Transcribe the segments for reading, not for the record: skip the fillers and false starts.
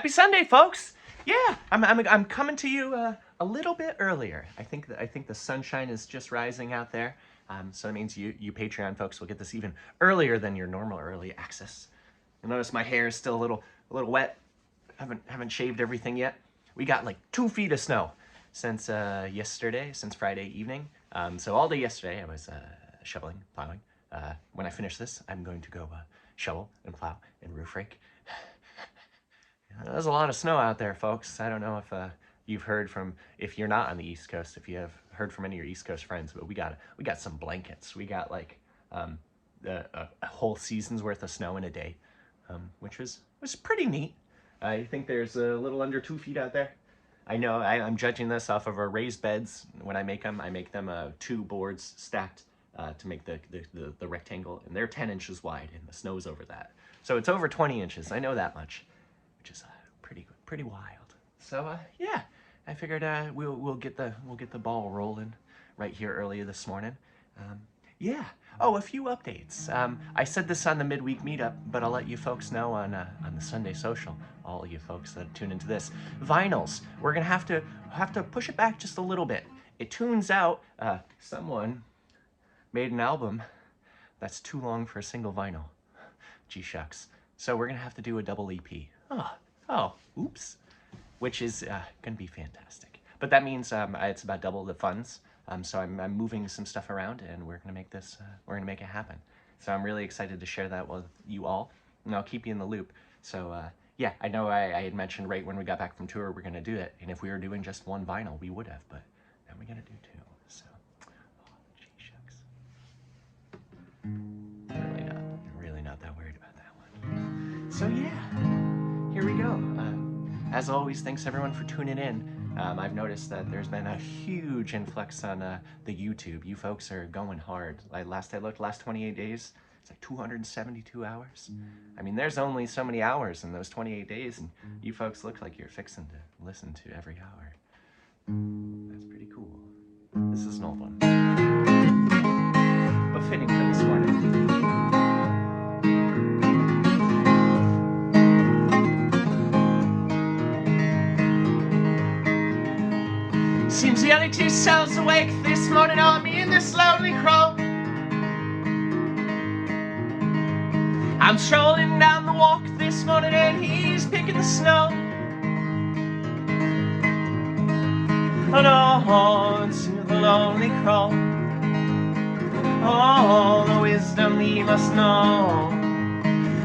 Happy Sunday, folks! Yeah, I'm coming to you a little bit earlier. I think the sunshine is just rising out there, so that means you Patreon folks will get this even earlier than your normal early access. You'll notice my hair is still a little wet. Haven't shaved everything yet. We got like 2 feet of snow since since Friday evening. So all day yesterday I was shoveling, plowing. When I finish this, I'm going to go shovel and plow and roof rake. There's a lot of snow out there, folks. I don't know if you've heard from, if you're not on the East Coast, if you have heard from any of your East Coast friends, but we got some blankets. We got like a whole season's worth of snow in a day, which was pretty neat. I think there's a little under 2 feet out there. I know I'm judging this off of our raised beds. When I make them 2 boards stacked to make the rectangle, and they're 10 inches wide, and the snow's over that. So it's over 20 inches. I know that much, which is pretty wild. So yeah, I figured we'll get the ball rolling right here early this morning. Yeah. Oh, a few updates. I said this on the midweek meetup, but I'll let you folks know on the Sunday social. All you folks that tune into this, vinyls. We're gonna have to push it back just a little bit. It tunes out. Someone made an album that's too long for a single vinyl. Gee shucks. So we're gonna have to do a double EP. Oh, oops. Which is gonna be fantastic. But that means it's about double the funds. So I'm moving some stuff around, and we're gonna make this. We're gonna make it happen. So I'm really excited to share that with you all, and I'll keep you in the loop. So yeah, I know I had mentioned right when we got back from tour we're gonna do it, and if we were doing just one vinyl, we would have. But now we gotta do 2. So, gee shucks. Really not that worried about that one. So yeah, here we go. As always, thanks everyone for tuning in. I've noticed that there's been a huge influx on the YouTube. You folks are going hard. Last I looked, last 28 days, it's like 272 hours. I mean, there's only so many hours in those 28 days, and you folks look like you're fixing to listen to every hour. That's pretty cool. This is an old one, but fitting for this morning. Seems the only 2 souls awake this morning are me and this lonely crow. I'm strolling down the walk this morning and he's picking the snow. And on to the lonely crow, all the wisdom he must know.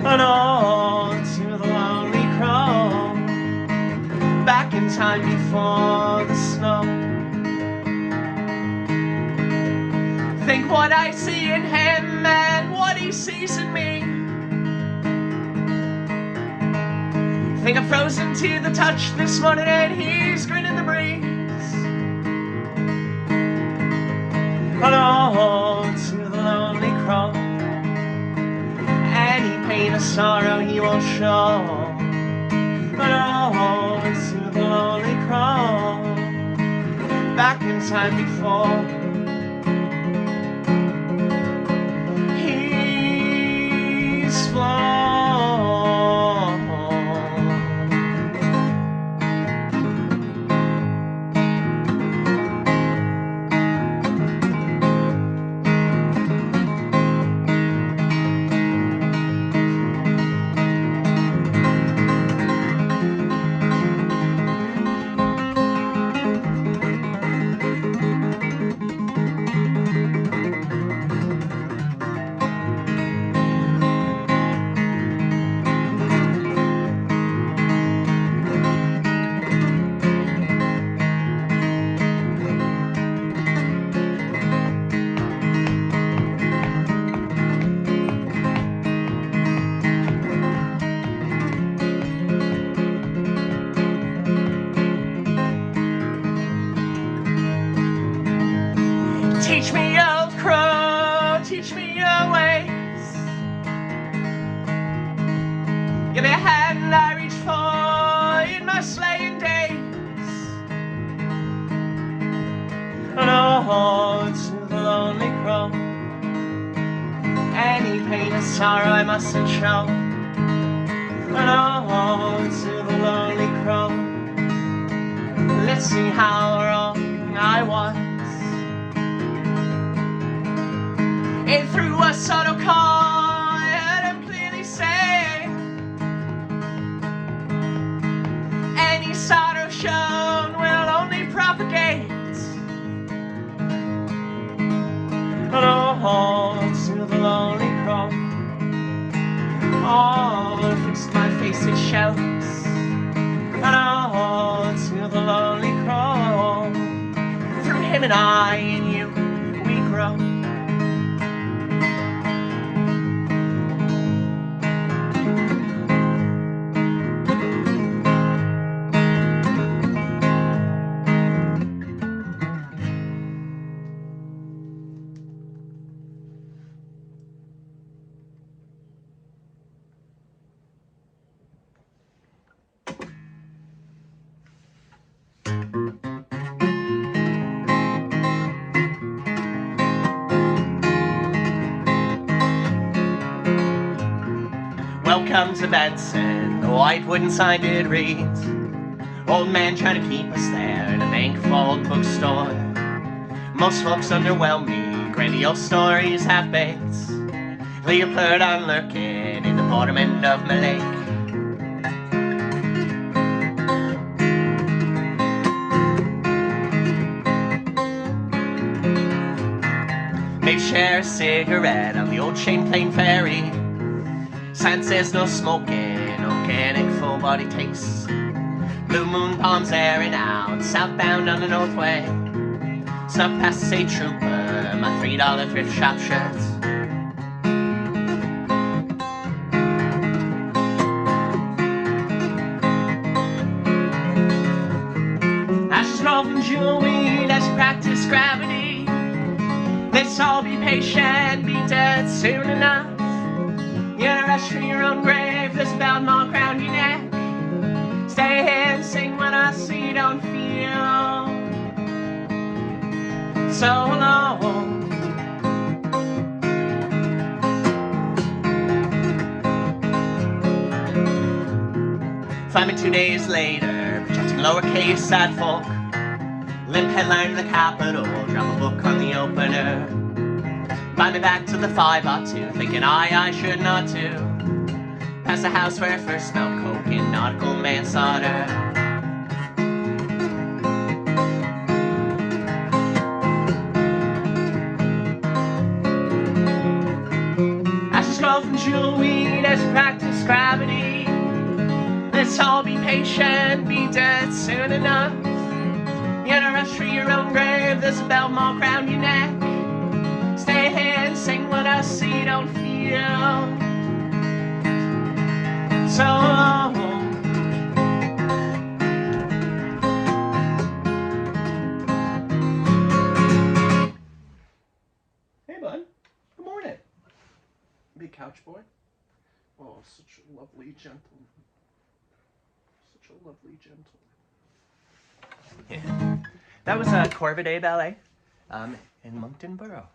And on to the lonely crow, back in time before the snow. Think what I see in him and what he sees in me. Think I'm frozen to the touch this morning and he's grinning the breeze. Hello to the lonely crow, any pain or sorrow he won't show. Hello to the lonely crow, back in time before flown. Teach me, old crow, teach me your ways. Give me a hand I reach for in my slaying days. And oh, to the lonely crow, any pain and sorrow I mustn't show. And oh, to the lonely to see how wrong I was. And through a subtle call, I heard him clearly say, any sorrow shown will only propagate. Oh, to the lonely cross. Oh, fixed my face it shows. Oh, to the lonely cross. Through him and I and you, we grow. Welcome to Benson, the white wooden sign did read. Old man trying to keep us there in a bank-fold bookstore. Most folks underwhelm me, grandiose stories half-baked. Leopard lurking in the bottom end of my lake. Maybe share a cigarette on the old Champlain ferry. Sign says no smoking, organic full body taste. Blue moon palms airing out, southbound on the Northway. Snuck past the state trooper, my $3 thrift shop shirts. Ashes roll from jewelweed as you practice gravity. Let's all be patient, be dead soon enough. You gotta rush for your own grave, there's a belt mark around your neck. Stay here and sing when I see, don't feel so alone. Find me 2 days later, projecting lowercase sad folk. Limp headline in the Capitol, drop a book on the opener. Find me back to the 502, thinking I should not too. Past the house where I first smelled coke and nautical manslaughter. Ashes roll from jewelweed as you practice gravity. Let's all be patient, be dead soon enough. You gotta rush for your own grave, there's a belt mark around your neck. Stay here and sing what I see, don't feel so alone. Hey bud, good morning. Big couch boy. Oh, such a lovely gentleman. Such a lovely gentleman. Yeah. That was a Corvidae ballet in Moncton Borough.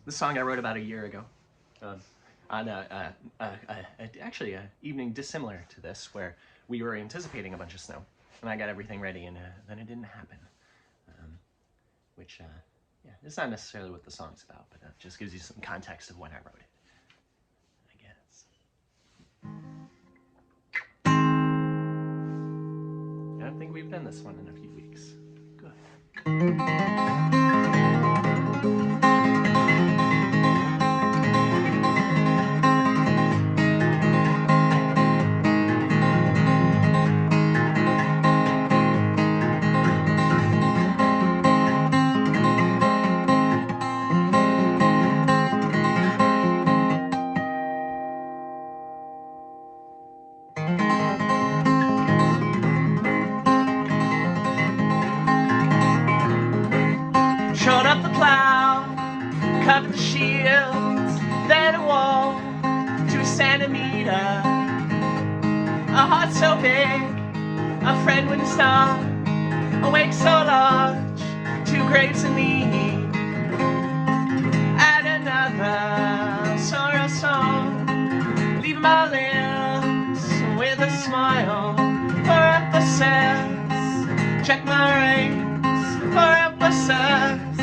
This song I wrote about a year ago, on actually an evening dissimilar to this, where we were anticipating a bunch of snow, and I got everything ready, and then it didn't happen. Which, yeah, it's not necessarily what the song's about, but it just gives you some context of when I wrote it, I guess. I don't think we've done this one in a few weeks. Good. Showed up the plow, covered the shields, then a wall to a centimeter. A heart so big, a friend wouldn't stop. A wake so large, 2 graves in me. Add another sorrow song, leave my lips the smile for emphasis. Check my rings for emphasis.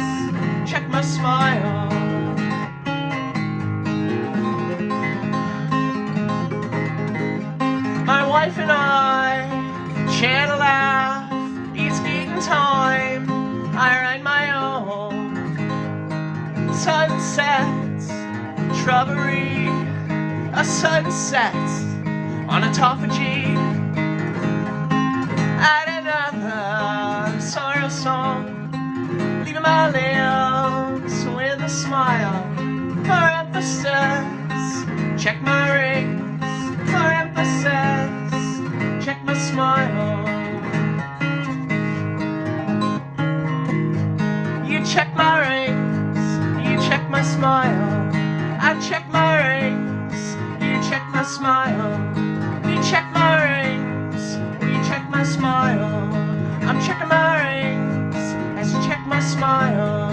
Check my smile. My wife and I share a laugh each skating time. I write my own sunsets, shrubbery, a sunset on autophagy. Add another sorrow song, leaving my lips with a smile for emphasis. Check my rings for emphasis. Check my smile. You check my rings, you check my smile. I check my rings, you check my smile. We check my rings, we check my smile. I'm checking my rings as you check my smile.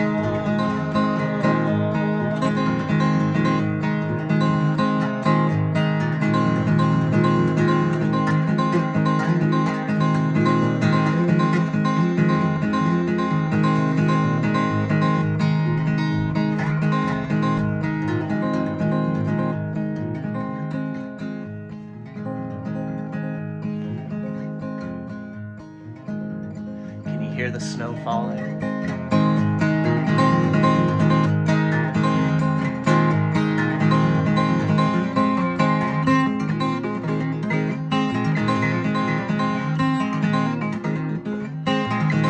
Can you hear the snow falling?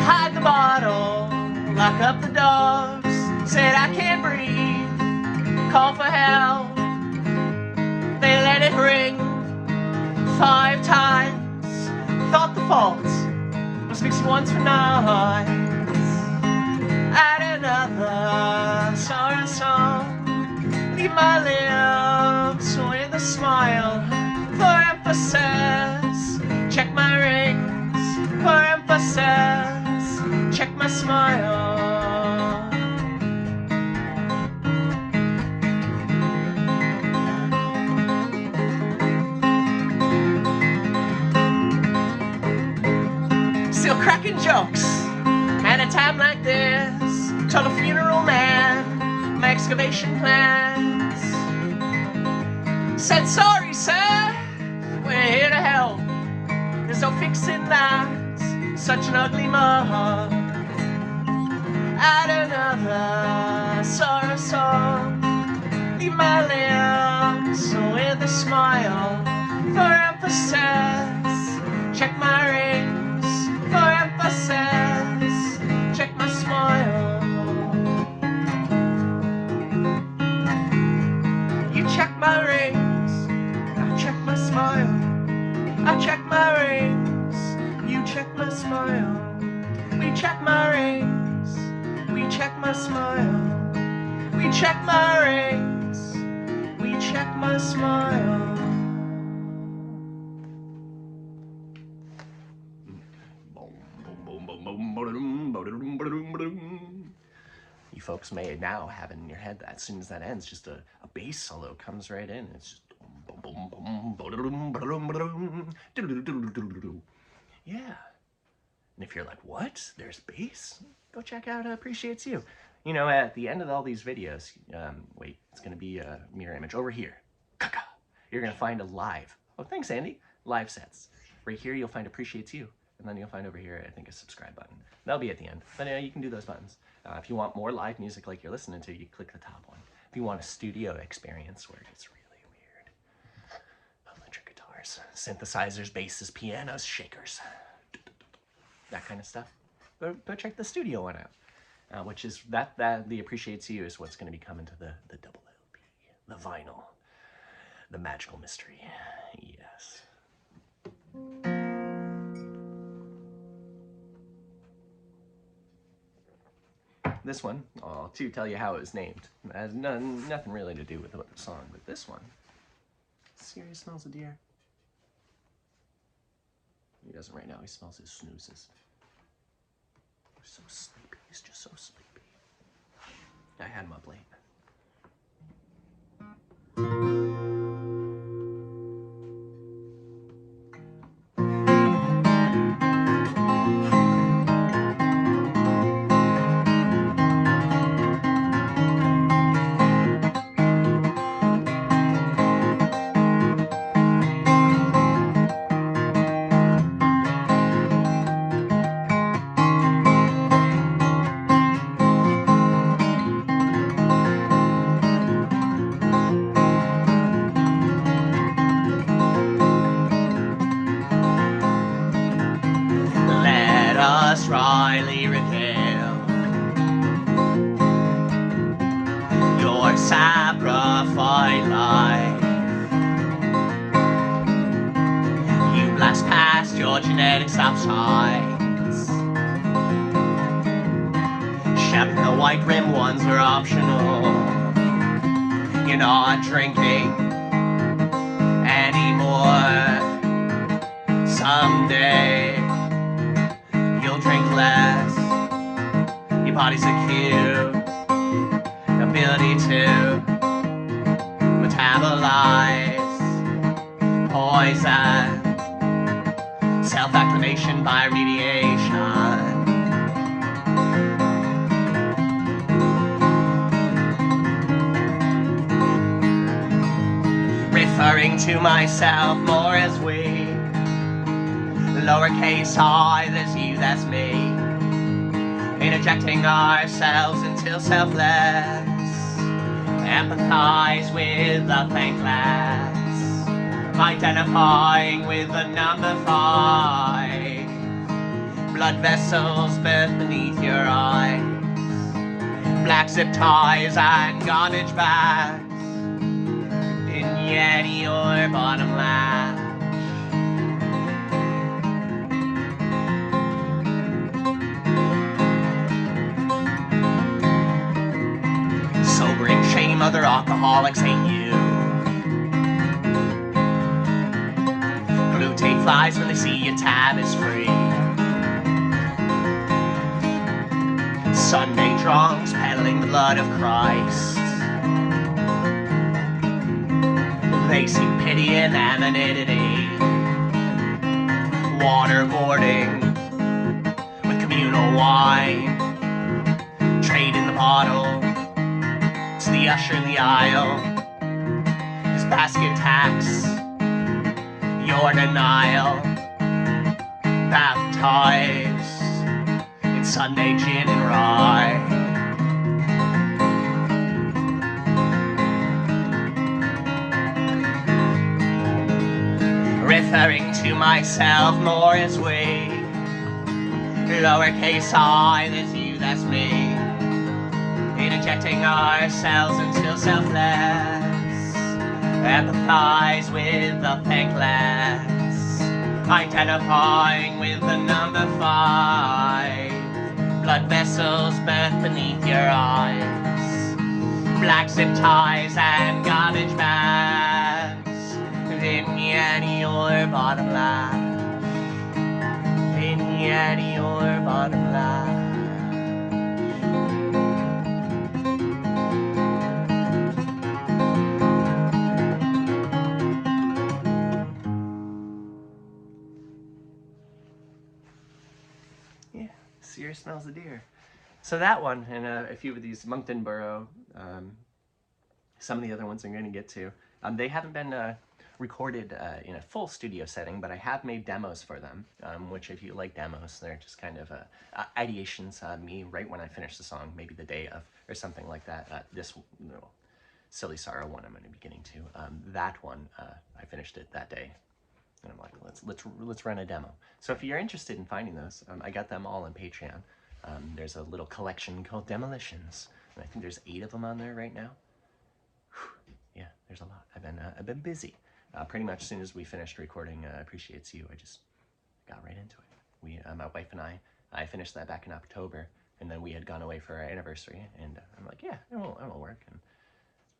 Hide the bottle, lock up the dogs. Said I can't breathe, call for help. They let it ring 5 times. Thought the fault was fixing once for nights. Add another sorrow song, leave my lips with a smile for emphasis. Check my rings for emphasis. Check my smile. Still cracking jokes at a time like this. Told a funeral man my excavation plans. Said sorry sir, we're here to help. There's no fixing that, such an ugly mug. Add another sorrow song, leave my lips with a smile for emphasis. Check my rings for emphasis. Check my smile. You check my rings, I check my smile. I check my rings, you check my smile. We check my rings, we check my smile. We check my rings, we check my smile. You folks may now have it in your head that as soon as that ends, just a bass solo comes right in. It's just yeah. And if you're like, what? There's bass? Go check out Appreciates You. You know, at the end of all these videos, wait, it's going to be a mirror image over here. You're going to find a live. Oh, thanks, Andy. Live sets. Right here, you'll find Appreciates You. And then you'll find over here, I think, a subscribe button. That'll be at the end. But you can do those buttons. If you want more live music like you're listening to, you click the top one. If you want a studio experience where it's really weird, electric guitars, synthesizers, basses, pianos, shakers, that kind of stuff, go check the studio one out. Which is that the Appreciates You is what's going to be coming to the double LP, the vinyl, the magical mystery. Yes. This one, to tell you how it was named. It has nothing really to do with the song, but this one, Serious smells of deer. He doesn't right now, he smells his snoozes. He's so sleepy, he's just so sleepy. I had him up late. tides. Chef, the white rim ones are optional. You're not drinking anymore. Someday you'll drink less. Your body's a cue, ability to metabolize poison, self-acclimation by remediation. Referring to myself more as we, lowercase I, there's you, that's me. Interjecting ourselves until selfless, empathize with the thankless, identifying with the number 5, blood vessels birth beneath your eyes, black zip ties and garbage bags, in Yeti or bottom lash. Sobering shame, other alcoholics hate you. Glutate flies when they see your tab is free. Sunday drunks peddling the blood of Christ. They seek pity and anonymity. Waterboarding with communal wine. Trade in the bottle to the usher in the aisle. His basket tax, your denial. Baptized in Sunday gin and rye. Referring to myself more as we, lowercase I, there's you, that's me. Interjecting ourselves until selfless, empathize with the thankless, identifying with the number 5, blood vessels birth beneath your eyes, black zip ties and garbage bags, vignette or bottom lash, vignette or bottom lash. Sear smells of deer. So that one and a few of these Moncton Borough, some of the other ones I'm going to get to, they haven't been recorded in a full studio setting, but I have made demos for them, which if you like demos, they're just kind of ideations, me right when I finish the song, maybe the day of, or something like that. This Silly Sorrow one I'm going to be getting to. That one, I finished it that day. And I'm like, let's run a demo. So if you're interested in finding those, I got them all on Patreon. There's a little collection called Demolitions, and I think there's 8 of them on there right now. Whew. Yeah, there's a lot. I've been busy. Pretty much as soon as we finished recording Appreciates You, I just got right into it. My wife and I finished that back in October, and then we had gone away for our anniversary, and I'm like, yeah, it won't work.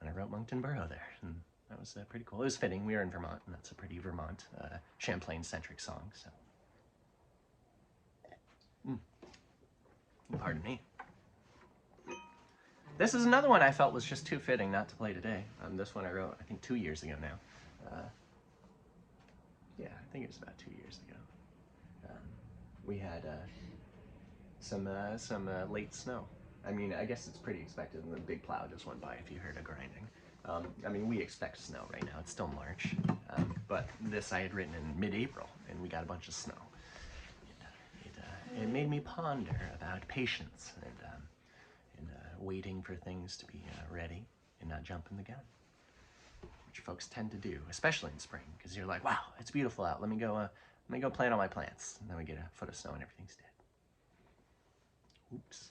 And I wrote Moncton Borough there. And that was pretty cool. It was fitting. We were in Vermont, and that's a pretty Vermont, Champlain-centric song. So, pardon me. This is another one I felt was just too fitting not to play today. This one I wrote, I think, 2 years ago now. Yeah, I think it was about 2 years ago. We had some late snow. I mean, I guess it's pretty expected, and the big plow just went by if you heard a grinding. I mean, we expect snow right now. It's still March, but this I had written in mid-April, and we got a bunch of snow. It made me ponder about patience and waiting for things to be ready and not jumping the gun, which folks tend to do, especially in spring, because you're like, wow, it's beautiful out. Let me go plant all my plants, and then we get a foot of snow and everything's dead. Oops.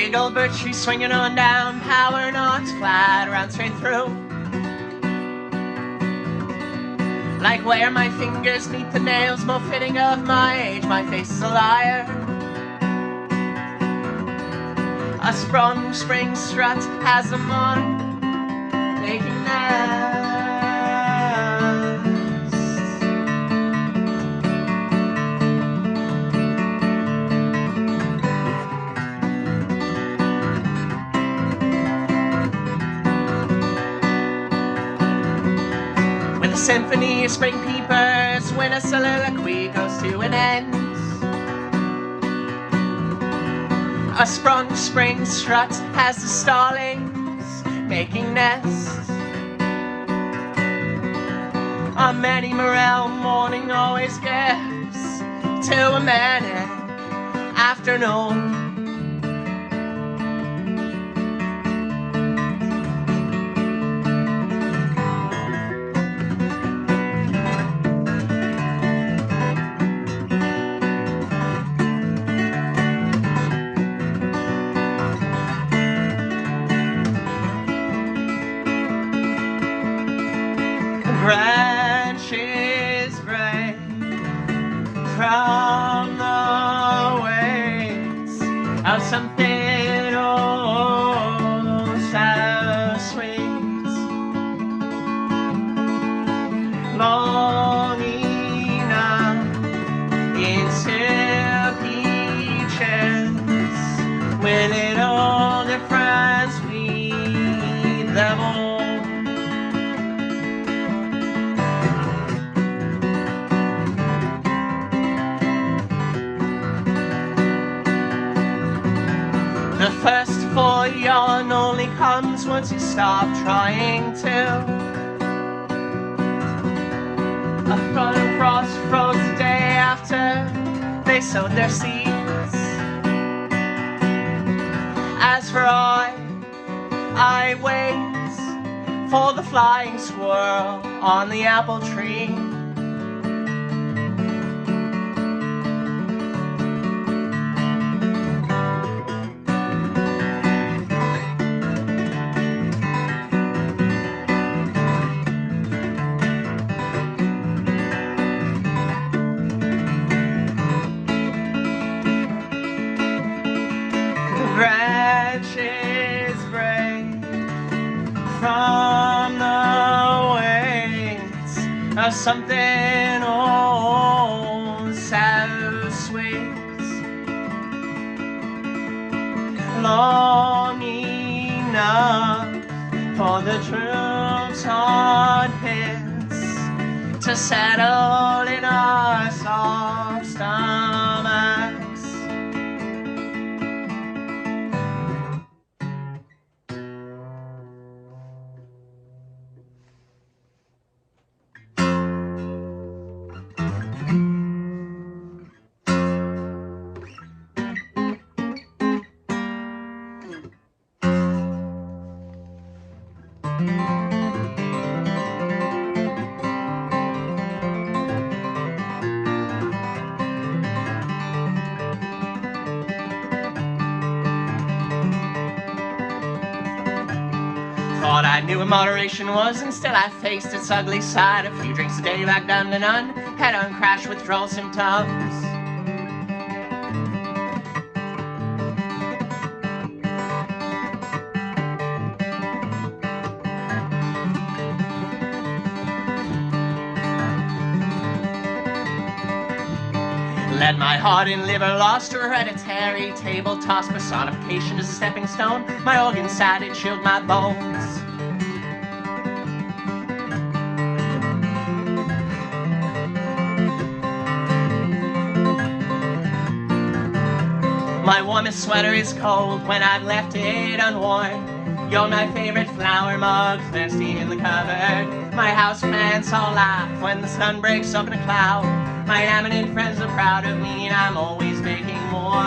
big old birch tree swinging on down, power knocks flat, around straight through. Like where my fingers meet the nails, more fitting of my age, my face is a liar. A sprung spring strut has a mark, making nests. With a symphony of spring peepers, when a soliloquy goes to an end. A sprung spring strut has the starlings making nests. A many morel morning always gets to a manic afternoon. Branches break from the weights of something oh so sweet, long enough into peaches, with little difference we them all. The first for yawn only comes once you stop trying to. A frost froze the day after they sowed their seeds. As for I wait for the flying squirrel on the apple tree. Branches break from the weights of something oh so sweet, long enough for the troops on pits to settle in our soft stomachs. Thought I knew what moderation was, and still I faced its ugly side. A few drinks a day back down to none, head-on crash withdrawal symptoms. Led my heart and liver lost to hereditary table toss, personification as a stepping stone. My organs sad, it chilled my bones. My warmest sweater is cold when I've left it unworn. You're my favorite flower mug, thirsty in the cupboard. My houseplants all laugh when the sun breaks open a cloud. My eminent friends are proud of me, and I'm always making more.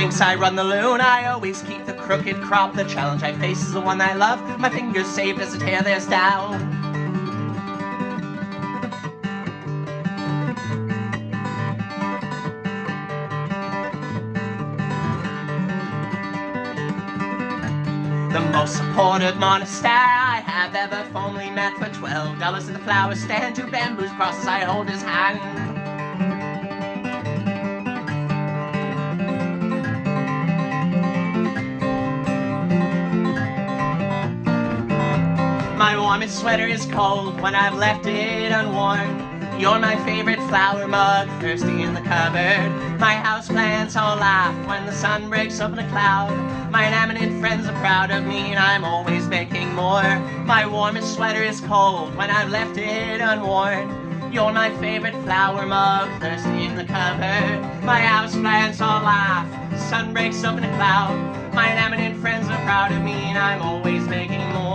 thinks I run the loon. I always keep the crooked crop. The challenge I face is the one I love. My fingers saved as the tear theirs down. The most supportive monster I have ever formally met. For $12 in the flower stand, 2 bamboo crosses I hold his hand. My warmest sweater is cold when I've left it unworn. You're my favorite flower mug, thirsty in the cupboard. My houseplants all laugh when the sun breaks open a cloud. My eminent friends are proud of me and I'm always making more. My warmest sweater is cold when I've left it unworn. You're my favorite flower mug, thirsty in the cupboard. My houseplants all laugh, the sun breaks open a cloud. My eminent friends are proud of me and I'm always making more.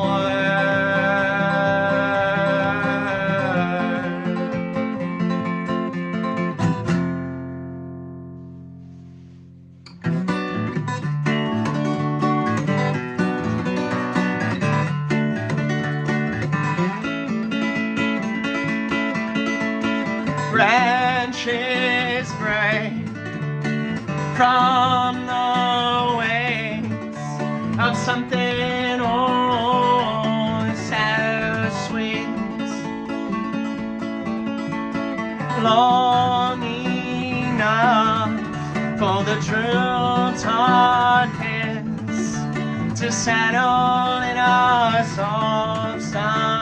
Branches break from the wings of something old, so sweet, long enough for the droop-taught kiss to settle in our soft stomachs.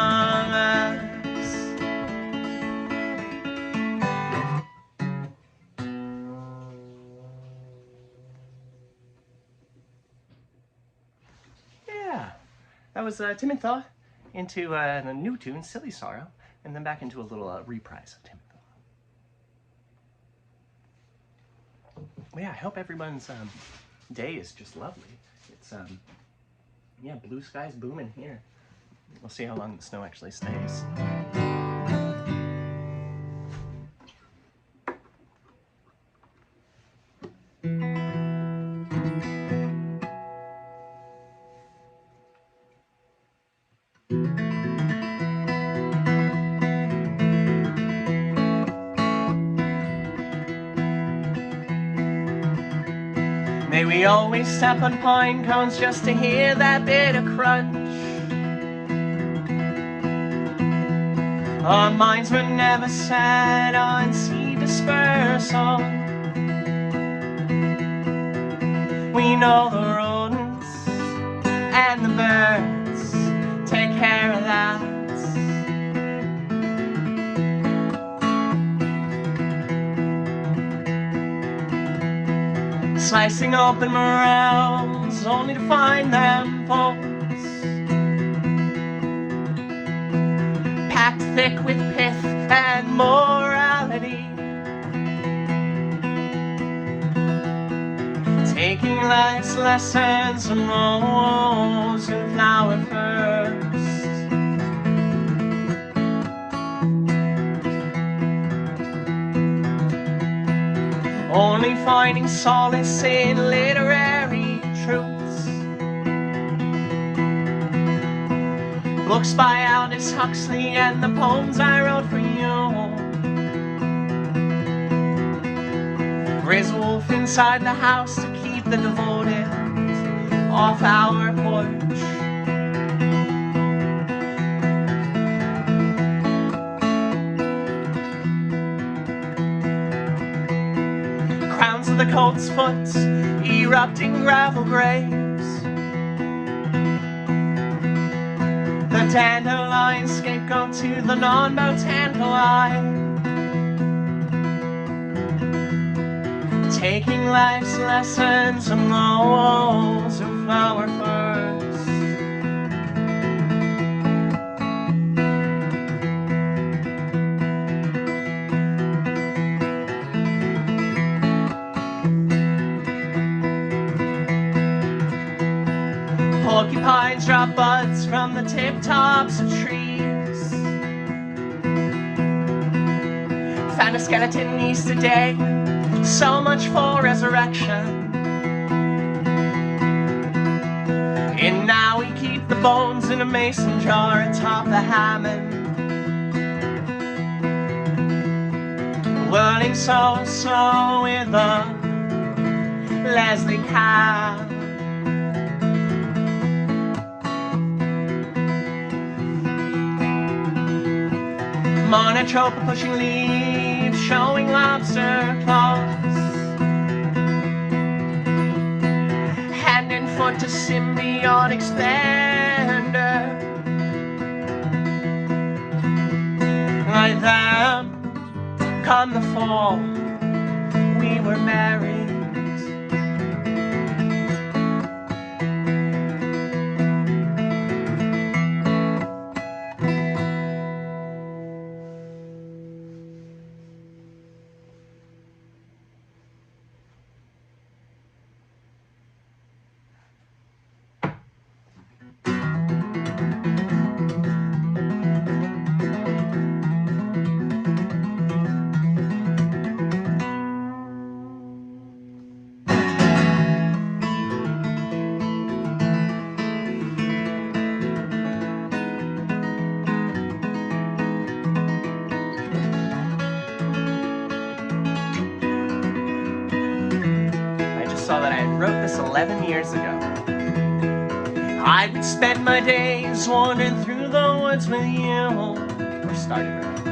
That was Tim and Thaw into the new tune, Silly Sorrow, and then back into a little reprise of Tim and Thaw. Well, yeah, I hope everyone's day is just lovely. It's, yeah, blue skies booming here. We'll see how long the snow actually stays. May we always step on pine cones just to hear that bit of crunch. Our minds were never set on sea dispersal. We know the rodents and the birds take care of that. Slicing open morels only to find them folds packed thick with pith and morality, taking life's lessons from rose and flower first. Only finding solace in literary truths. Books by Aldous Huxley and the poems I wrote for you. Raise a wolf inside the house to keep the devoted off our porch. Crowns of the colt's foot, erupting gravel graves. The dandelion scapegoat to the non-botanical taking life's lessons from those who flower first. Porcupines drop buds from the tip-tops of trees. Found a skeleton Easter day, so much for resurrection. And now we keep the bones in a mason jar atop the Hammond, whirling so slow with the Leslie cow. Monotrope pushing leaves, showing lobster claws, hand and foot to symbiotic splendor. Like them, come the fall, we were married. Saw that I had wrote this 11 years ago. I would spend my days wandering through the woods with you, or started right.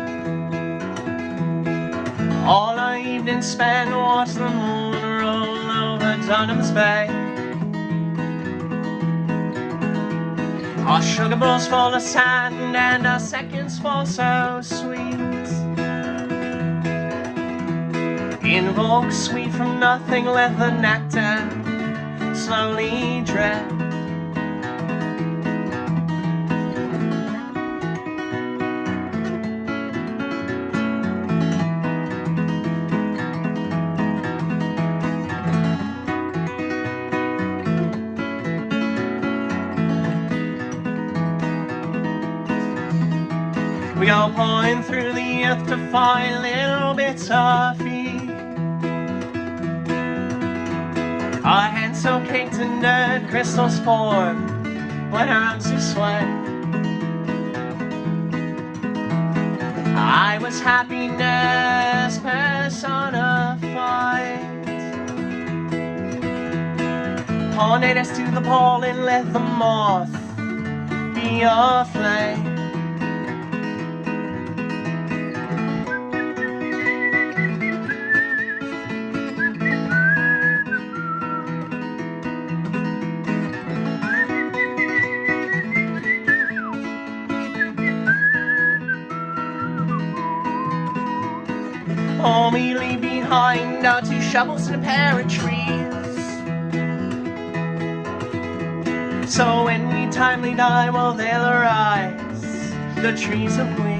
All our evening spent watching the moon roll over Dunham's Bay. Our sugar bowls full of sand and our seconds fall so sweet. Invoke sweet from nothing, let the nectar slowly drip. We go pouring through the earth to find little bits of feet. Our hands so caked in dirt, crystals form when our arms do sweat. I was happiness personified. Pollinate us to the pole and let the moth be your flame. All we leave behind are 2 shovels and a pair of trees. So when we timely die, well, they'll arise, the trees of we.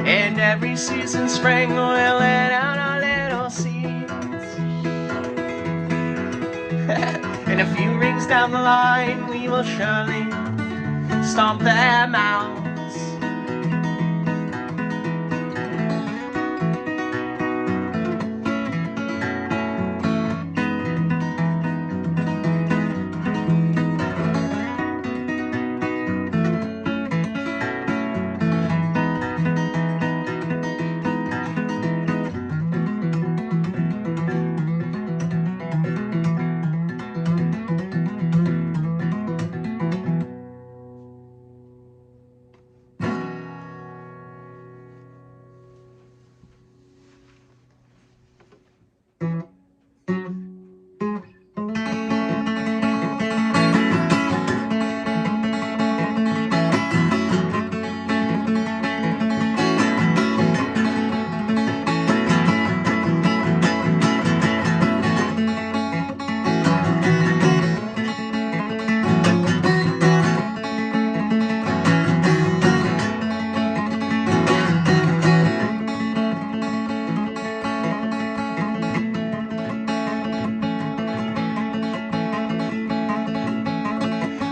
And every season spring we'll let out our little seeds. And a few rings down the line we will surely stomp them out.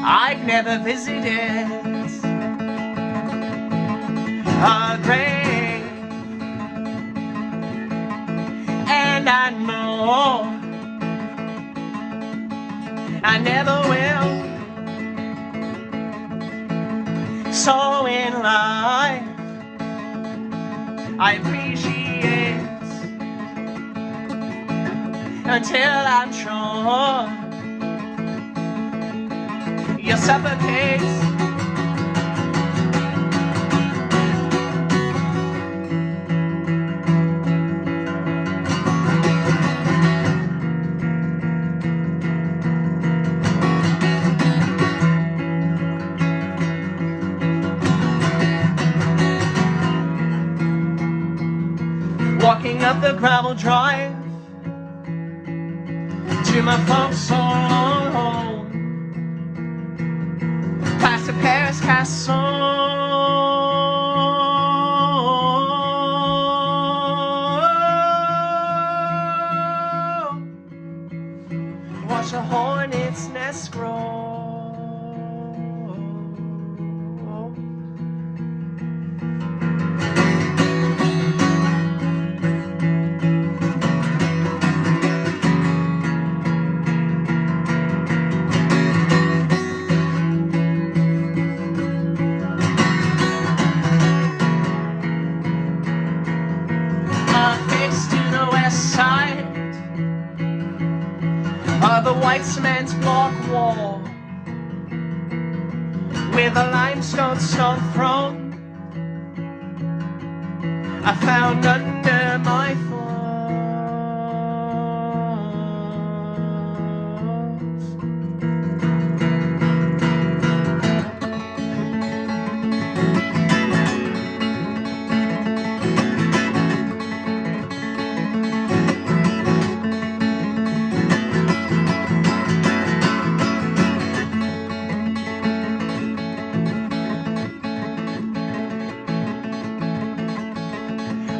I've never visited a grave, and I know I never will. So in life, I appreciate until I'm sure you suffocate. Walking up the gravel drive to my folks' home, past the Paris castle, watch a hornet's nest grow. To the west side of the white cement block wall, with a limestone stone throne I found under my thoughts.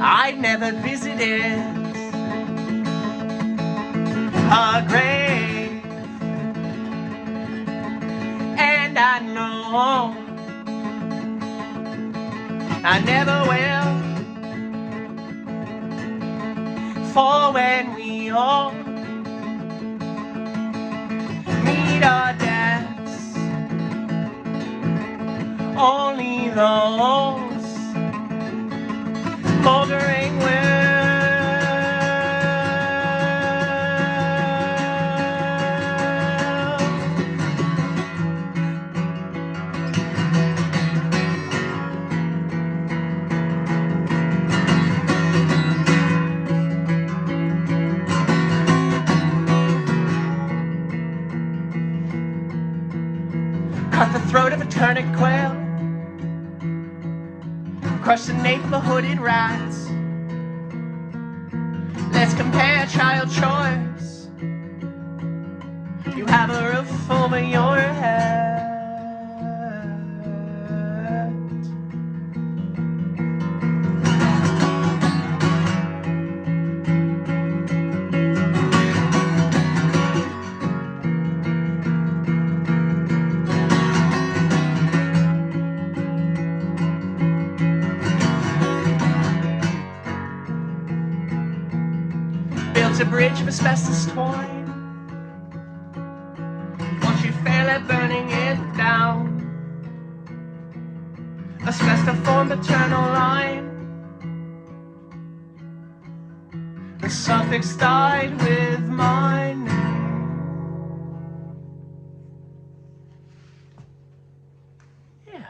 I'd never visited a grave, and I know I never will. For when we all meet our deaths, only those moldering will. Cut the throat of a turnip quail, crush the nape of a hooded rat. Let's compare child choice. You have a roof over your head. Built a bridge of asbestos twine. Once you fail at burning it down, asbestos formed paternal line. The suffix died with my name. Yeah,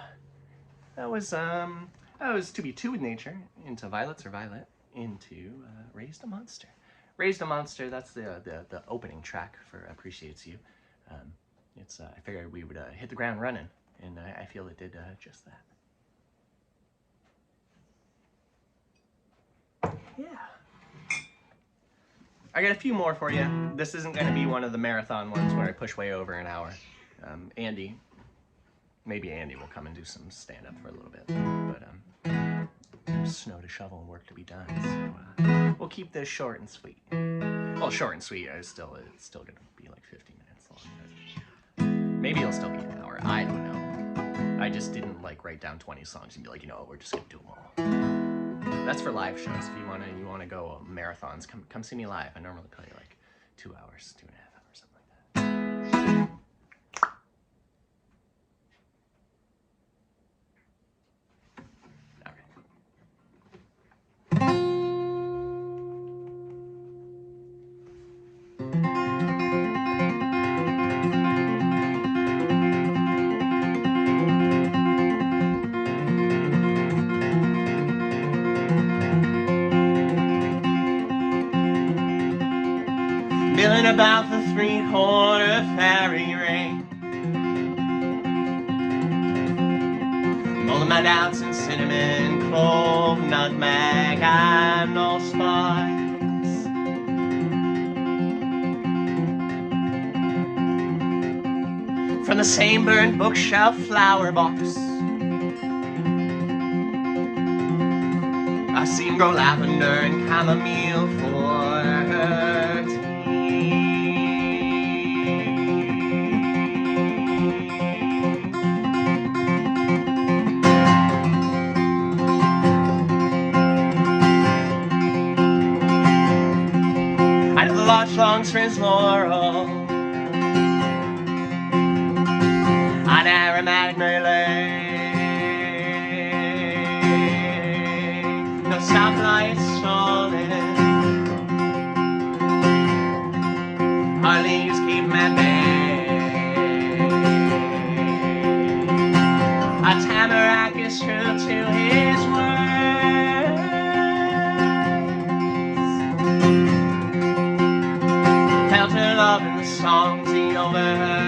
that was To Be Two with Nature, into Violets or Violet, into Raised a Monster. Raised a Monster, that's the opening track for Appreciates You. I figured we would hit the ground running, and I feel it did just that. Yeah. I got a few more for you. This isn't going to be one of the marathon ones where I push way over an hour. Maybe Andy will come and do some stand-up for a little bit, but snow to shovel and work to be done, so we'll keep this short and sweet. Well, short and sweet, it's still going to be like 50 minutes long. Maybe it'll still be an hour, I don't know. I just didn't write down 20 songs and be like, we're just going to do them all. That's for live shows. If you want to go marathons, come see me live. I normally play 2 hours, 2.5 hours, something like that. about the three-quarter fairy ring. Molding my doubts in cinnamon, clove, nutmeg, and allspice. From the same burnt bookshelf flower box, I've seen grow lavender and chamomile for her tea. I know the larch longs for his laurel, an aromatic melee. No stoplight stolen, our leaves keep me at bay. A tamarack is true to his words. Felt her love in the songs he overheard.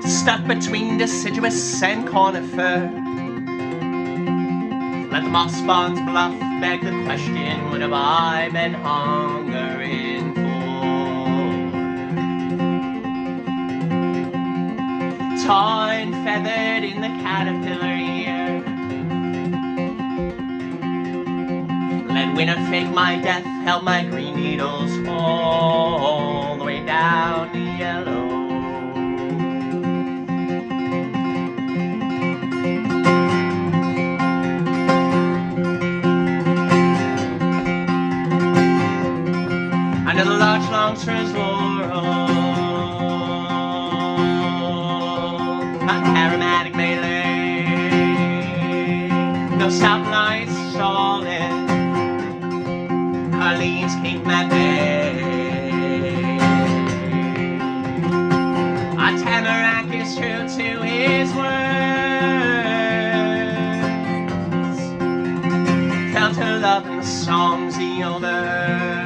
Stuck between deciduous and conifer, let the moss bonds bluff beg the question, what have I been hungering for? Tall and feathered in the caterpillar ear, let winter fake my death, held my green needles all the way down to yellow. Under the larch longs for his laurel, an aromatic melee. No stoplights stalling, our leaves keep my day. A tamarack is true to his words. Felt her love in the songs he overheard.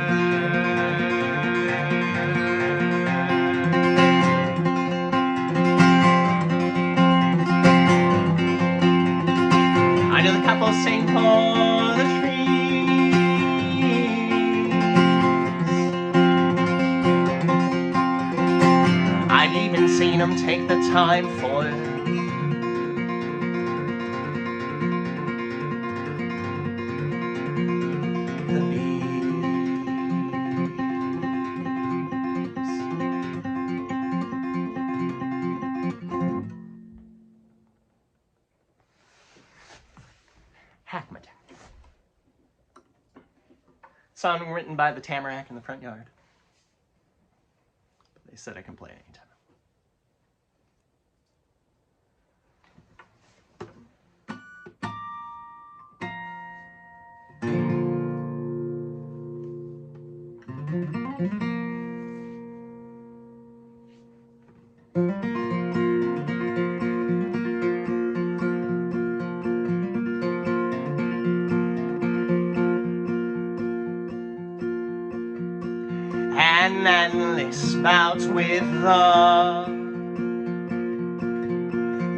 The couple sing for the trees. I've even seen them take the time for it. The Hackmatack. Song written by the tamarack in the front yard. They said I can play anytime. An endless bout with the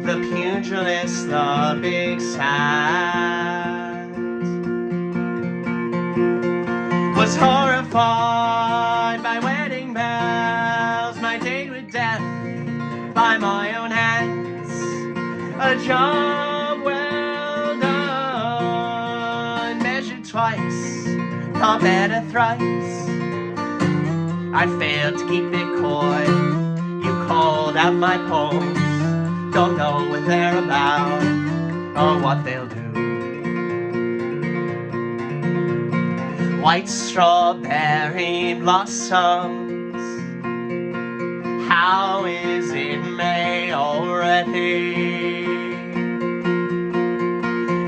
pugilist, the big sad, was horrified by wedding bells, my date with death by my own hands, a job well done, measured twice, thought better thrice. I failed to keep it coy, you called out my poems, don't know what they're about, or what they'll do. White strawberry blossoms, how is it May already?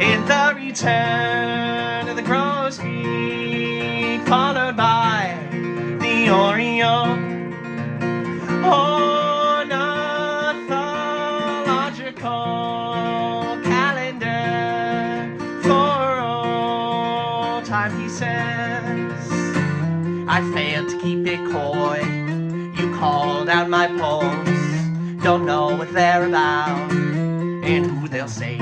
In The return of the crow's feet, followed by the Oriole. Ornithological calendar for all time, he says. I failed to keep it coy. You called out my poems. Don't know what they're about and who they'll save.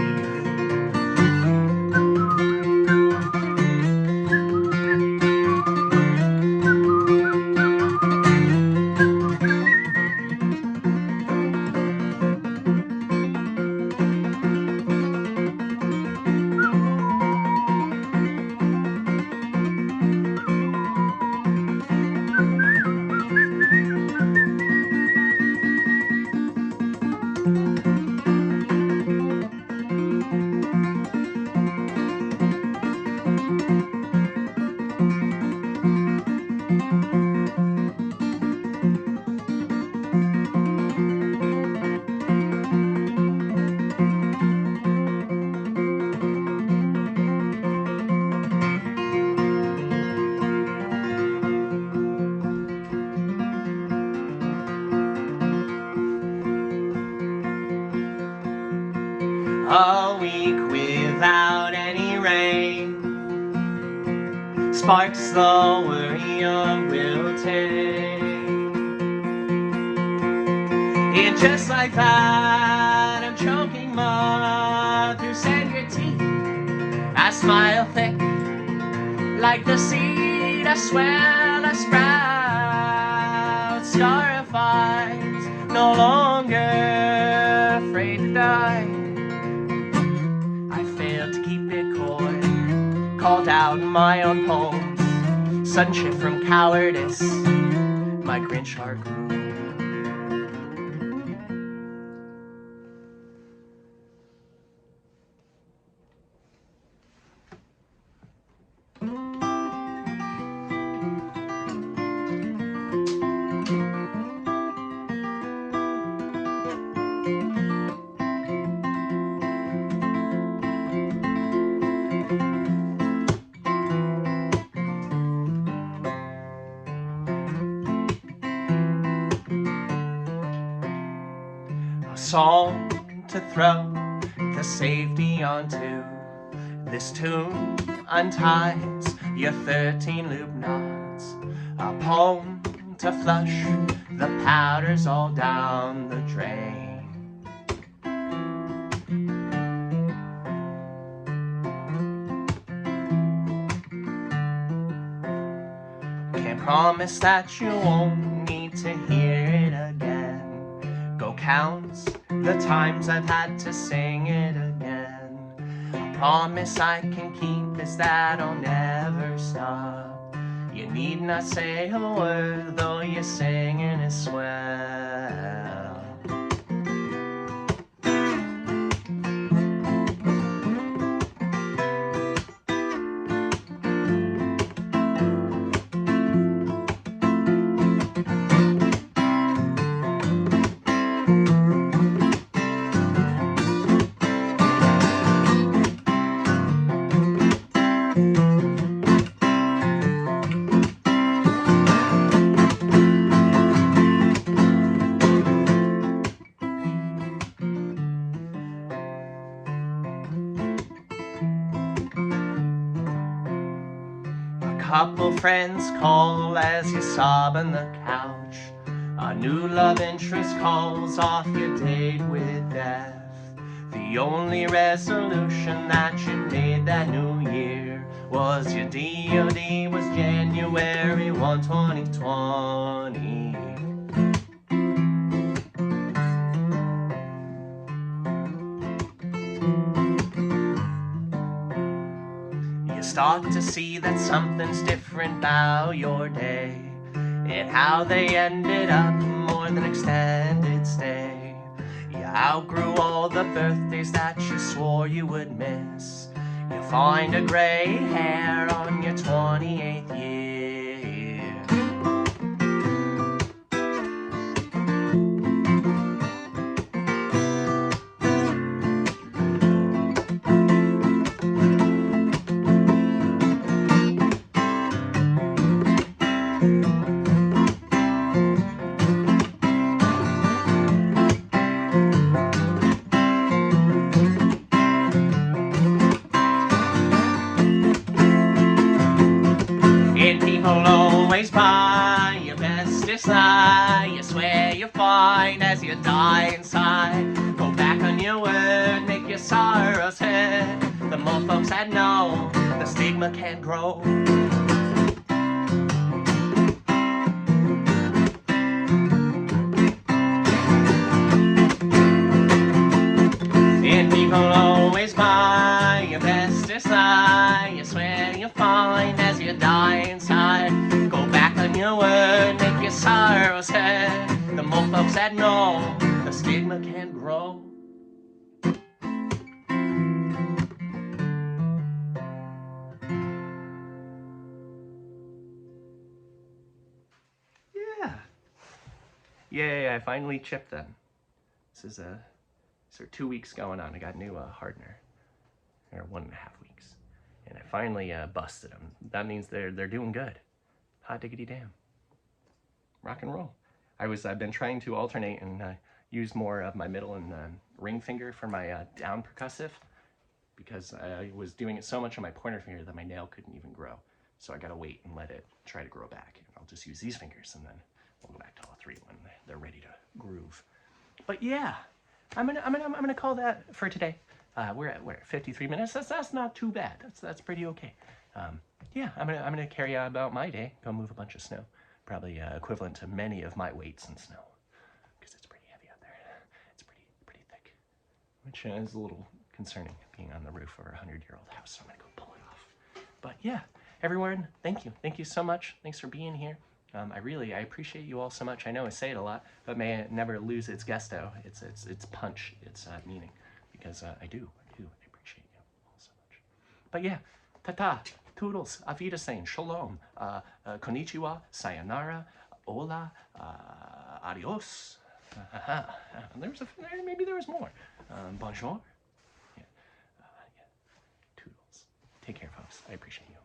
A week without any rain sparks the worry of wilting. And just like that, I'm choking mud through sand your teeth. I smile thick like the seed, I swell, I sprout, scarified, no longer afraid to die. Called out my own poems, sudden shift from cowardice, my Grinch heart grew. Song to throw the safety onto. This tune unties your 13 loop knots. A poem to flush the powders all down the drain. Can't promise that you won't need to hear it again. Go counts the times I've had to sing it again. A promise I can keep is that I'll never stop. You need not say a word, though your singing is swell. Couple friends call as you sob on the couch. A new love interest calls off your date with death. The only resolution that you made that new year was your DOD was January 1, 2020. Start to see that something's different about your day, and how they ended up more than extended stay. You outgrew all the birthdays that you swore you would miss. You find a gray hair on your 28th year. people always buy your bestest lie. You swear you're fine as you die inside. Go back on your word, make your sorrows hurt. The more folks that know, the stigma can't grow. And people always buy your bestest lie. You swear you're fine as you die inside. Go back on your word, make your sorrows hurt. The more folks that know, the stigma can't grow. Yeah. Yay, I finally chipped them. These are 2 weeks going on. I got a new hardener. Or 1.5 weeks. And I finally busted them. That means they're doing good. Hot diggity damn. Rock and roll. I've been trying to alternate and use more of my middle and ring finger for my down percussive, because I was doing it so much on my pointer finger that my nail couldn't even grow. So I gotta wait and let it try to grow back. And I'll just use these fingers, and then we'll go back to all three when they're ready to groove. But yeah, I'm gonna call that for today. We're at 53 minutes. That's not too bad. That's pretty okay. Yeah, I'm gonna carry on about my day. Go move a bunch of snow, probably equivalent to many of my weights in snow, because it's pretty heavy out there. It's pretty thick, which is a little concerning being on the roof of a 100-year-old house. So I'm gonna go pull it off. But yeah, everyone, thank you so much. Thanks for being here. I appreciate you all so much. I know I say it a lot, but may it never lose its gusto, its punch, its meaning, because I do appreciate you all so much. But yeah, ta-ta, toodles, auf Wiedersehen, shalom, konnichiwa, sayonara, hola, adios. Maybe there was more. Bonjour. Yeah, toodles. Take care, folks. I appreciate you.